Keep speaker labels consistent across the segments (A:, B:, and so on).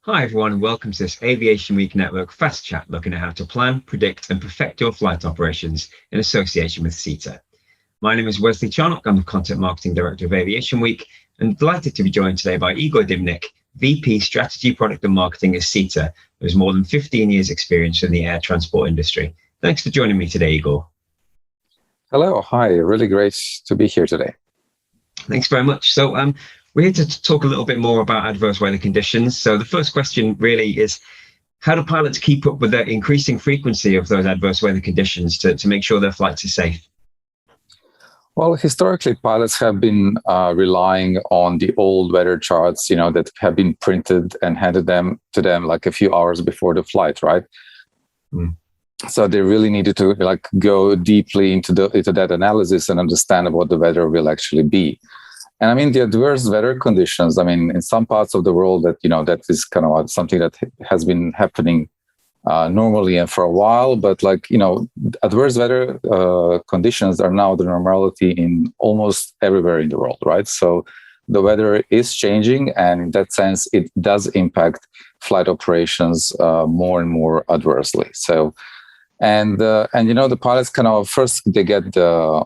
A: Hi, everyone, and welcome to this Aviation Week Network Fast Chat looking at how to plan, predict, and perfect your flight operations in association with SETA. My name is Wesley Charnock. I'm the Content Marketing Director of Aviation Week, and delighted to be joined today by Igor Dimnik, VP Strategy, Product and Marketing at SETA, who has more than 15 years' experience in the air transport industry. Thanks for joining me today, Igor.
B: Hello, hi, really great to be here today.
A: Thanks very much. So we're here to talk a little bit more about adverse weather conditions. So the first question really is, how do pilots keep up with the increasing frequency of those adverse weather conditions to make sure their flights are safe?
B: Well, historically, pilots have been relying on the old weather charts, that have been printed and handed to them like a few hours before the flight, right? So they really needed to go deeply into that analysis and understand what the weather will actually be. And I mean, the adverse weather conditions, in some parts of the world that is kind of something that has been happening normally and for a while, but adverse weather conditions are now the normality in almost everywhere in the world, right? So the weather is changing, and in that sense, it does impact flight operations more and more adversely. So, the pilots first they get the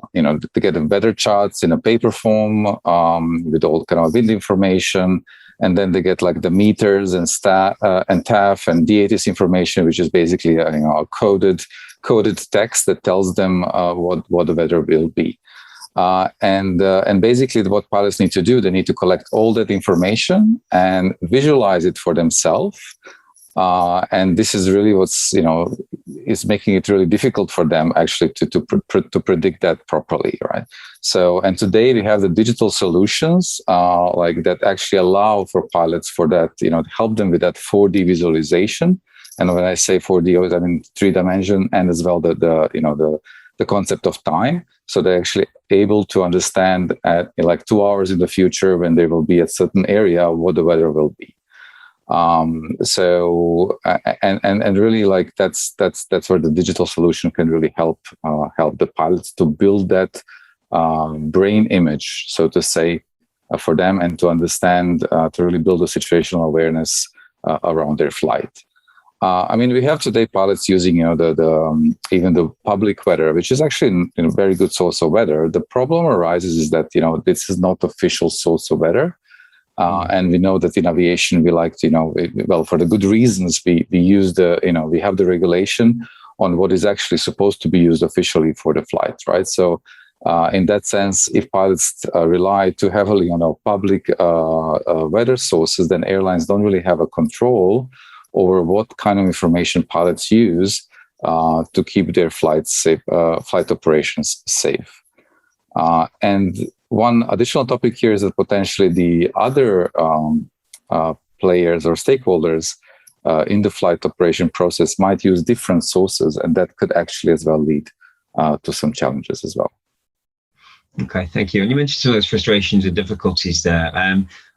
B: weather charts in a paper form with all wind information, and then they get the meters and TAF and DATIS information, which is basically a coded text that tells them what the weather will be. And basically what pilots need to do, they need to collect all that information and visualize it for themselves. And this is really what's, is making it really difficult for them actually to predict that properly, right? So, and today we have the digital solutions that actually allow for pilots for that, help them with that 4D visualization. And when I say 4D, I mean 3-dimension, and as well the concept of time. So they're actually able to understand at 2 hours in the future, when they will be at certain area, what the weather will be. So really that's where the digital solution can really help the pilots to build that brain image, so to say, for them, and to understand, to really build a situational awareness around their flight. We have today pilots using even the public weather, which is actually a very good source of weather. The problem arises is that this is not official source of weather. And we know that in aviation, we like to, for the good reasons, we use we have the regulation on what is actually supposed to be used officially for the flight, right? So in that sense, if pilots rely too heavily on our public weather sources, then airlines don't really have a control over what kind of information pilots use to keep their flights safe, flight operations safe. And one additional topic here is that potentially the other players or stakeholders in the flight operation process might use different sources, and that could actually as well lead to some challenges as well.
A: Okay, thank you. And you mentioned some of those frustrations and difficulties there.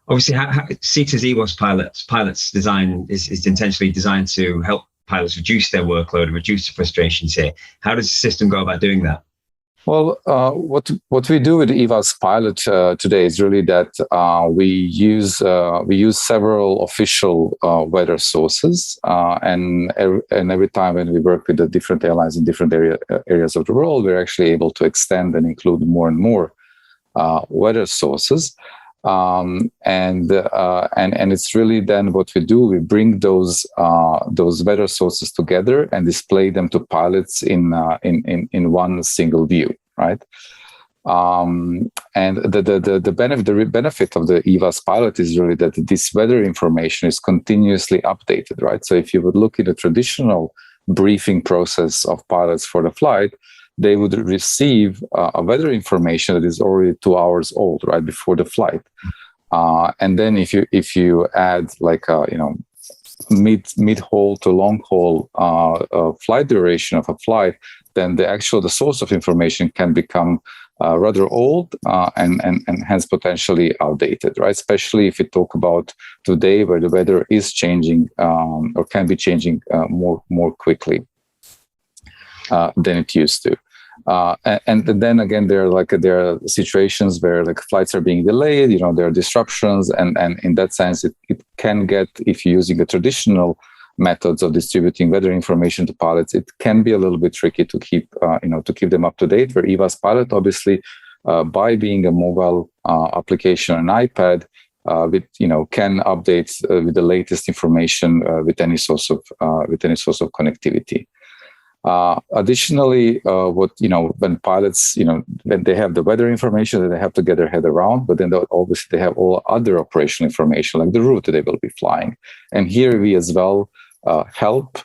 A: Obviously, SETA's Evas Pilot's design is intentionally designed to help pilots reduce their workload and reduce the frustrations here. How does the system go about doing that?
B: Well, what we do with Evas Pilot today is really that we use several official weather sources, and every time when we work with the different airlines in different areas of the world, we're actually able to extend and include more and more weather sources. And it's really then what we do, we bring those weather sources together and display them to pilots in one single view, right? And the benefit of the Evas Pilot is really that this weather information is continuously updated, right? So if you would look at the traditional briefing process of pilots for the flight, they would receive a weather information that is already 2 hours old, right before the flight. And then if you add mid-haul to long-haul flight duration of a flight, then the source of information can become rather old and hence potentially outdated, right? Especially if you talk about today, where the weather is changing or can be changing more quickly than it used to. And then again, there are situations where like flights are being delayed, there are disruptions, and in that sense, it can get, if you're using the traditional methods of distributing weather information to pilots, it can be a little bit tricky to keep them up to date. Where Evas Pilot, obviously, by being a mobile application on an iPad, can update with the latest information with any source of connectivity. Additionally, when pilots, when they have the weather information that they have to get their head around, but then obviously they have all other operational information like the route that they will be flying. And here we as well help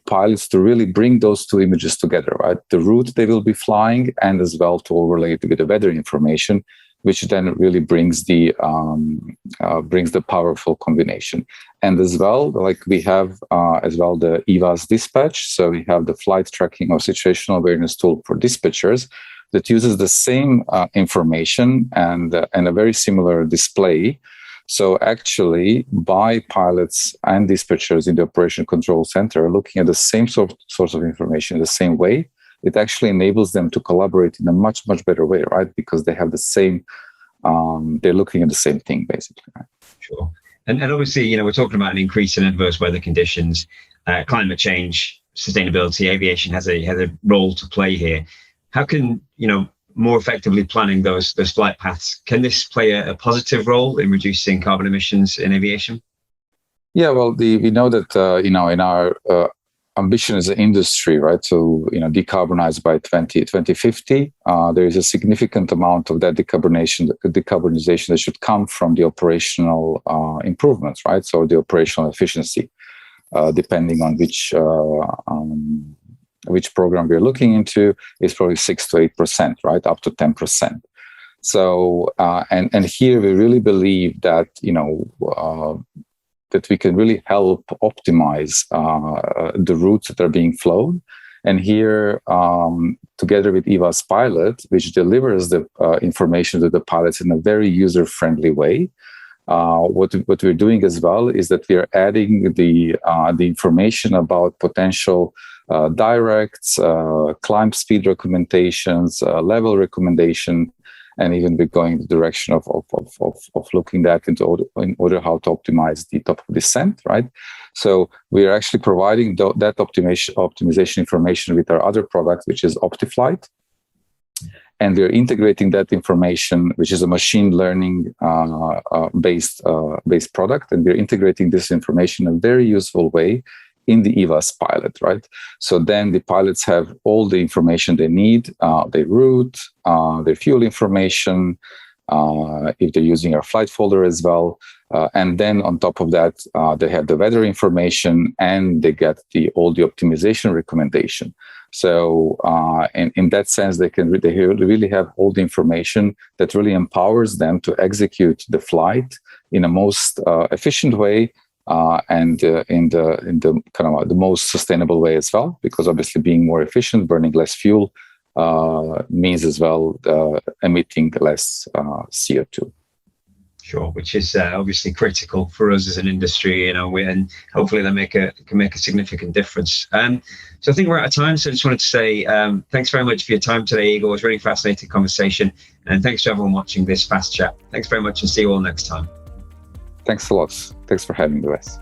B: pilots to really bring those two images together, right? The route they will be flying, and as well to overlay it with the weather information, which then really brings the powerful combination. And as well, like we have the Evas Dispatch. So we have the flight tracking or situational awareness tool for dispatchers that uses the same information and a very similar display. So actually, by pilots and dispatchers in the operation control center looking at the same source of information the same way, it actually enables them to collaborate in a much, much better way, right? Because they have the same, they're looking at the same thing, basically. Right?
A: Sure. And obviously, we're talking about an increase in adverse weather conditions, climate change, sustainability. Aviation has a role to play here. How can, more effectively planning those flight paths, can this play a positive role in reducing carbon emissions in aviation?
B: Yeah, well, we know that, in our ambition as an industry, right, to decarbonize by 2050, there is a significant amount of that decarbonization that should come from the operational improvements, right? So the operational efficiency, depending on which program we're looking into, is probably 6 to 8%, right, up to 10%. So and here we really believe that that we can really help optimize the routes that are being flown. And here, together with Evas Pilot, which delivers the information to the pilots in a very user-friendly way, what we're doing as well is that we are adding the information about potential directs, climb speed recommendations, level recommendation, and even we're going in the direction of looking that in order how to optimize the top of descent, right? So we are actually providing that optimization information with our other product, which is OptiFlight. And we're integrating that information, which is a machine learning based product. And we're integrating this information in a very useful way in the Evas Pilot, right? So then the pilots have all the information they need, their route, their fuel information, if they're using our flight folder as well. And then on top of that, they have the weather information and they get all the optimization recommendation. So in that sense, they really have all the information that really empowers them to execute the flight in a most efficient way, and in the kind of the most sustainable way as well, because obviously being more efficient, burning less fuel, means as well emitting less CO2.
A: Sure, which is obviously critical for us as an industry, and hopefully that can make a significant difference. So I think we're out of time. So I just wanted to say thanks very much for your time today, Igor. It was a really fascinating conversation, and thanks to everyone watching this Fast Chat. Thanks very much, and see you all next time.
B: Thanks a lot. Thanks for having me, Wes.